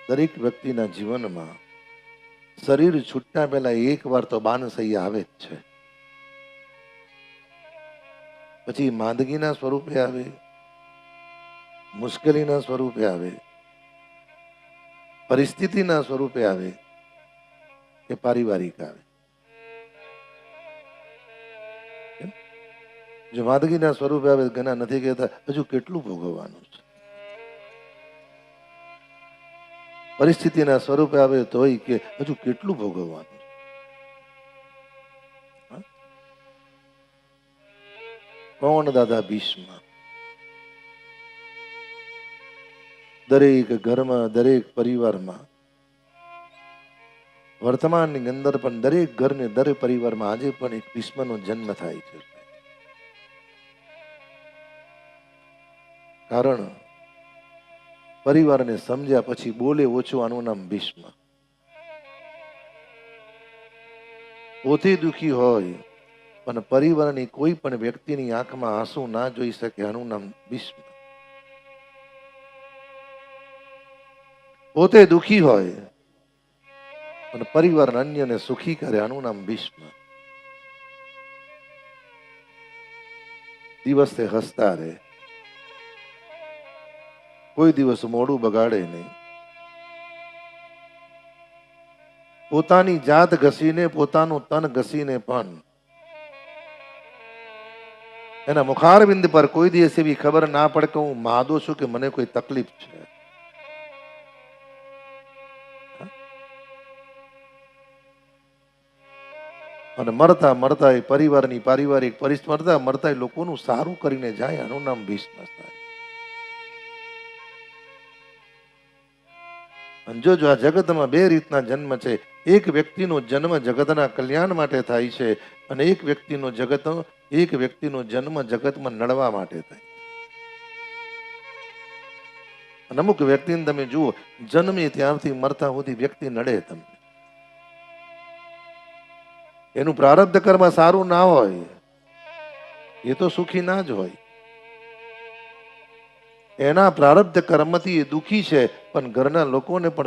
દરેક વ્યક્તિના જીવનમાં શરીર છૂટતા પહેલા એક વાર તો બાનસૈયા આવે જ છે. પછી માંદગીના સ્વરૂપે આવે, મુશ્કેલીના સ્વરૂપે આવે, પરિસ્થિતિના સ્વરૂપે આવે કે પારિવારિક આવે. જો માંદગીના સ્વરૂપે આવે ઘણા નથી કહેતા હજુ કેટલું ભોગવવાનું છે. પરિસ્થિતિના સ્વરૂપે આવે તોય કે હજુ કેટલું ભોગવવાનું છે. કોણ દાદા ભીષ્મ? દરેક ઘરમાં, દરેક પરિવારમાં, વર્તમાનની અંદર પણ દરેક ઘરને, દરેક પરિવારમાં આજે પણ એક ભીષ્મનો જન્મ થાય છે. કારણ પરિવારને સમજ્યા પછી બોલે ઓછું, આનું નામ ભીષ્મ. પોતે દુખી હોય પણ પરિવારની કોઈ પણ વ્યક્તિની આંખમાં આંસુ ના જોઈ શકે, આનું નામ ભીષ્મ. પોતે દુખી હોય પણ પરિવાર અન્યને સુખી કરે, આનું નામ ભીષ્મ. દિવસે હસતા રહે, કોઈ દિવસ મોડું બગાડે નહીં. પોતાની જાત ઘસીને, પોતાનું તન ઘસીને પણ એના મુખારબિંદ પર કોઈ દિવસ એવી ખબર ના પડે કે હું માદો છું કે મને કોઈ તકલીફ છે. અને મરતા મરતા એ પરિવારની પારિવારિક પરિસ્થિતિ મરતા મરતા એ લોકોનું સારું કરીને જાય, આનું નામ ભીષ્મ થાય. જો આ જગતમાં બે રીતના જન્મ છે. એક વ્યક્તિનો જન્મ જગતના કલ્યાણ માટે થાય છે અને એક વ્યક્તિનો જન્મ જગતમાં નડવા માટે થાય. અને અમુક વ્યક્તિને તમે જુઓ, જન્મે ત્યારથી મરતા સુધી વ્યક્તિ નડે તમને. એનું પ્રારબ્ધ કર્મ સારું ના હોય એ તો સુખી ના જ હોય. એના પ્રારબ્ધ કર્મથી એ દુખી છે, પણ ઘરના લોકોને પણ